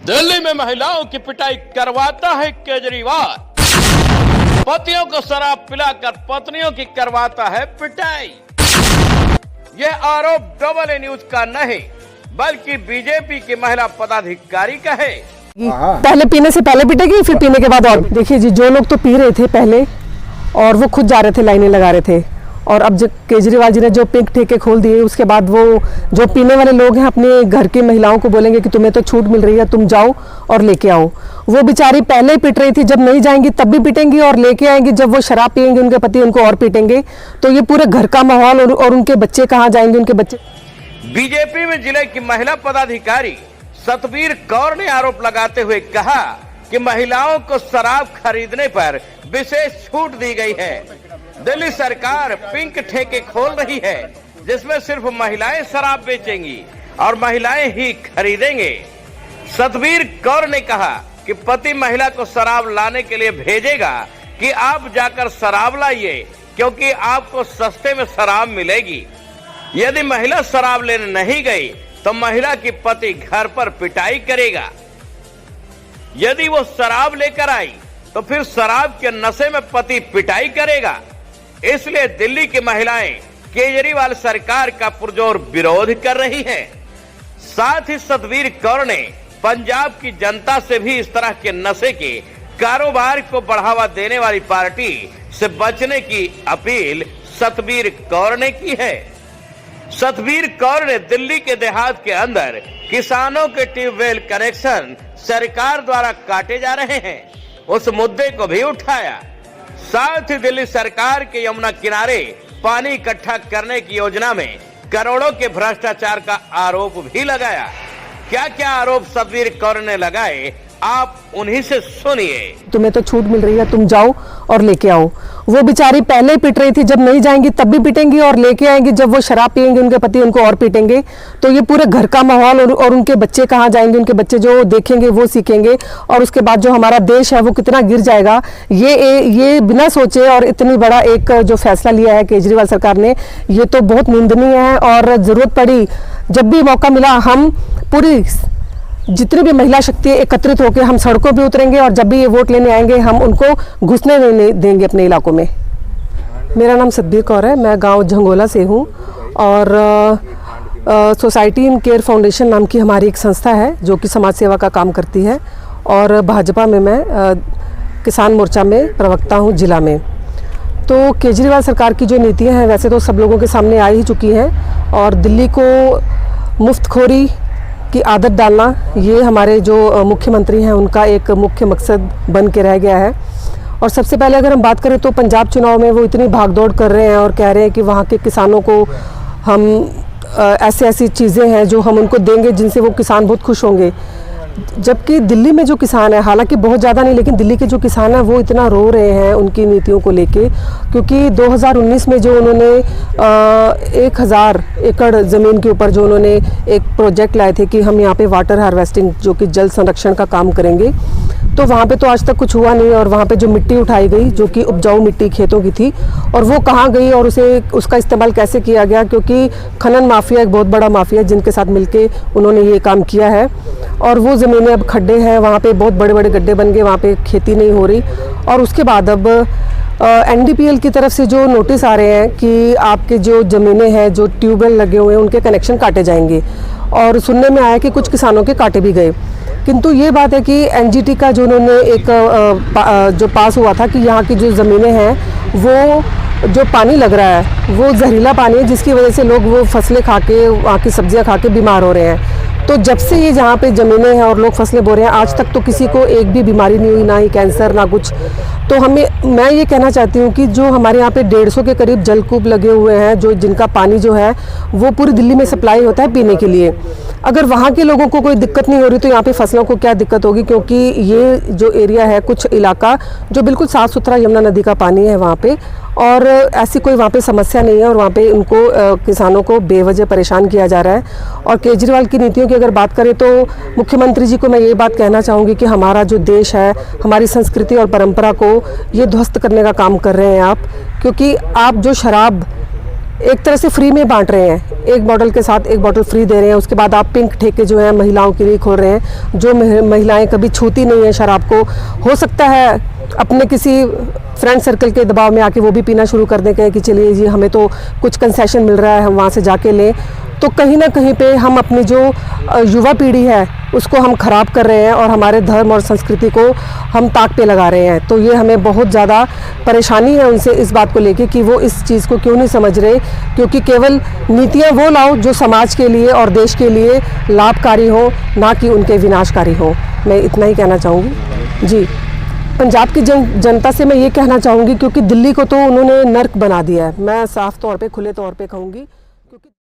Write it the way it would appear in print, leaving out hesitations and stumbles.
दिल्ली में महिलाओं की पिटाई करवाता है केजरीवाल। पतियों को शराब पिलाकर पत्नियों की करवाता है पिटाई। यह आरोप डबल ए न्यूज का नहीं बल्कि बीजेपी की महिला पदाधिकारी का है। पहले पीने से पहले पिटेगी, फिर पीने के बाद। और देखिए जी, जो लोग तो पी रहे थे पहले और वो खुद जा रहे थे, लाइनें लगा रहे थे, और अब जब केजरीवाल जी ने जो पिंक ठेके खोल दिए उसके बाद वो जो पीने वाले लोग हैं अपने घर की महिलाओं को बोलेंगे कि तुम्हें तो छूट मिल रही है, तुम जाओ और लेके आओ। वो बेचारी पहले ही पिट रही थी, जब नहीं जाएंगी तब भी पिटेंगी, और लेके आएंगी जब वो शराब पियेंगे उनके पति उनको और पीटेंगे। तो ये पूरे घर का माहौल और उनके बच्चे कहाँ जाएंगे, उनके बच्चे। बीजेपी में जिले की महिला पदाधिकारी सतबीर कौर ने आरोप लगाते हुए कहा कि महिलाओं को शराब खरीदने पर विशेष छूट दी गई है। दिल्ली सरकार पिंक ठेके खोल रही है जिसमें सिर्फ महिलाएं शराब बेचेंगी और महिलाएं ही खरीदेंगे। सतबीर कौर ने कहा कि पति महिला को शराब लाने के लिए भेजेगा कि आप जाकर शराब लाइए क्योंकि आपको सस्ते में शराब मिलेगी। यदि महिला शराब लेने नहीं गई तो महिला की पति घर पर पिटाई करेगा। यदि वो शराब लेकर आई तो फिर शराब के नशे में पति पिटाई करेगा। इसलिए दिल्ली की महिलाएं केजरीवाल सरकार का पुरजोर विरोध कर रही हैं। साथ ही सतबीर कौर ने पंजाब की जनता से भी इस तरह के नशे के कारोबार को बढ़ावा देने वाली पार्टी से बचने की अपील सतबीर कौर ने की है। सतबीर कौर ने दिल्ली के देहात के अंदर किसानों के ट्यूबवेल कनेक्शन सरकार द्वारा काटे जा रहे हैं, उस मुद्दे को भी उठाया। साथ ही दिल्ली सरकार के यमुना किनारे पानी इकट्ठा करने की योजना में करोड़ों के भ्रष्टाचार का आरोप भी लगाया। क्या क्या आरोप सतबीर कौर ने लगाए, आप उन्हीं से सुनिए। तुम्हें तो छूट मिल रही है, तुम जाओ और लेके आओ। वो बेचारी पहले ही पिट रही थी, जब नहीं जाएंगी तब भी पिटेंगी, और लेके आएंगी जब वो शराब पियेंगे उनके पति उनको और पीटेंगे। तो ये पूरे घर का माहौल और उनके बच्चे कहाँ जाएंगे, उनके बच्चे जो देखेंगे वो सीखेंगे, और उसके बाद जो हमारा देश है वो कितना गिर जाएगा। ये बिना सोचे और इतनी बड़ा एक जो फैसला लिया है केजरीवाल सरकार ने, ये तो बहुत निंदनीय है। और जरूरत पड़ी जब भी मौका मिला हम पूरी जितनी भी महिला शक्ति एकत्रित होकर हम सड़कों पे उतरेंगे, और जब भी ये वोट लेने आएंगे हम उनको घुसने नहीं देंगे अपने इलाकों में। मेरा नाम सतबीर कौर है, मैं गांव झंगोला से हूँ, और सोसाइटी इन केयर फाउंडेशन नाम की हमारी एक संस्था है जो कि समाज सेवा का काम करती है, और भाजपा में मैं किसान मोर्चा में प्रवक्ता हूँ जिला में। तो केजरीवाल सरकार की जो नीतियाँ हैं वैसे तो सब लोगों के सामने आ ही चुकी हैं, और दिल्ली को मुफ्तखोरी की आदत डालना ये हमारे जो मुख्यमंत्री हैं उनका एक मुख्य मकसद बन के रह गया है। और सबसे पहले अगर हम बात करें तो पंजाब चुनाव में वो इतनी भागदौड़ कर रहे हैं और कह रहे हैं कि वहाँ के किसानों को हम ऐसी चीज़ें हैं जो हम उनको देंगे जिनसे वो किसान बहुत खुश होंगे। जबकि दिल्ली में जो किसान है, हालांकि बहुत ज़्यादा नहीं, लेकिन दिल्ली के जो किसान हैं वो इतना रो रहे हैं उनकी नीतियों को लेके, क्योंकि 2019 में जो उन्होंने 1000 एकड़ ज़मीन के ऊपर जो उन्होंने एक प्रोजेक्ट लाए थे कि हम यहाँ पे वाटर हार्वेस्टिंग जो कि जल संरक्षण का काम करेंगे, तो वहाँ पे तो आज तक कुछ हुआ नहीं। और वहाँ पे जो मिट्टी उठाई गई जो कि उपजाऊ मिट्टी खेतों की थी, और वो कहाँ गई और उसका इस्तेमाल कैसे किया गया, क्योंकि खनन माफिया एक बहुत बड़ा माफिया जिनके साथ मिलके उन्होंने ये काम किया है। और वो ज़मीनें अब खड्डे हैं, वहाँ पे बहुत बड़े बड़े गड्ढे बन गए, वहाँ पे खेती नहीं हो रही। और उसके बाद अब NDPL की तरफ से जो नोटिस आ रहे हैं कि आपके जो ज़मीनें हैं जो ट्यूबवेल लगे हुए हैं उनके कनेक्शन काटे जाएंगे, और सुनने में आया कि कुछ किसानों के काटे भी गए। किंतु ये बात है कि NGT का जो उन्होंने एक जो पास हुआ था कि यहाँ की जो ज़मीनें हैं वो जो पानी लग रहा है वो जहरीला पानी है, जिसकी वजह से लोग वो फसलें खा के, वहाँ की सब्जियाँ खा के बीमार हो रहे हैं। तो जब से ये जहाँ पे ज़मीनें हैं और लोग फसलें बो रहे हैं, आज तक तो किसी को एक भी बीमारी नहीं हुई, ना ही कैंसर ना कुछ। तो मैं ये कहना चाहती हूँ कि जो हमारे यहाँ पे 150 के करीब जलकूप लगे हुए हैं जो जिनका पानी जो है वो पूरी दिल्ली में सप्लाई होता है पीने के लिए। अगर वहाँ के लोगों को कोई दिक्कत नहीं हो रही तो यहाँ पे फसलों को क्या दिक्कत होगी, क्योंकि ये जो एरिया है कुछ इलाका जो बिल्कुल साफ़ सुथरा यमुना नदी का पानी है वहाँ पे, और ऐसी कोई वहाँ पे समस्या नहीं है, और वहाँ पे उनको किसानों को बेवजह परेशान किया जा रहा है। और केजरीवाल की नीतियों की अगर बात करें तो मुख्यमंत्री जी को मैं ये बात कहना चाहूँगी कि हमारा जो देश है, हमारी संस्कृति और परंपरा को ये ध्वस्त करने का काम कर रहे हैं आप, क्योंकि आप जो शराब एक तरह से फ्री में बांट रहे हैं, एक बॉटल के साथ एक बॉटल फ्री दे रहे हैं। उसके बाद आप पिंक ठेके जो हैं महिलाओं के लिए खोल रहे हैं, जो महिलाएं कभी छूती नहीं है शराब को, हो सकता है अपने किसी फ्रेंड सर्कल के दबाव में आके वो भी पीना शुरू कर दें, कहें कि चलिए जी हमें तो कुछ कंसेशन मिल रहा है, हम वहाँ से जाके लें। तो कहीं ना कहीं पे हम अपनी जो युवा पीढ़ी है उसको हम ख़राब कर रहे हैं और हमारे धर्म और संस्कृति को हम ताक पे लगा रहे हैं। तो ये हमें बहुत ज़्यादा परेशानी है उनसे इस बात को लेके कि वो इस चीज़ को क्यों नहीं समझ रहे, क्योंकि केवल नीतियाँ वो लाओ जो समाज के लिए और देश के लिए लाभकारी हो, ना कि उनके विनाशकारी हो। मैं इतना ही कहना चाहूँगी जी। पंजाब की जनता से मैं ये कहना चाहूँगी, क्योंकि दिल्ली को तो उन्होंने नर्क बना दिया है, मैं साफ तौर पे खुले तौर पे कहूँगी।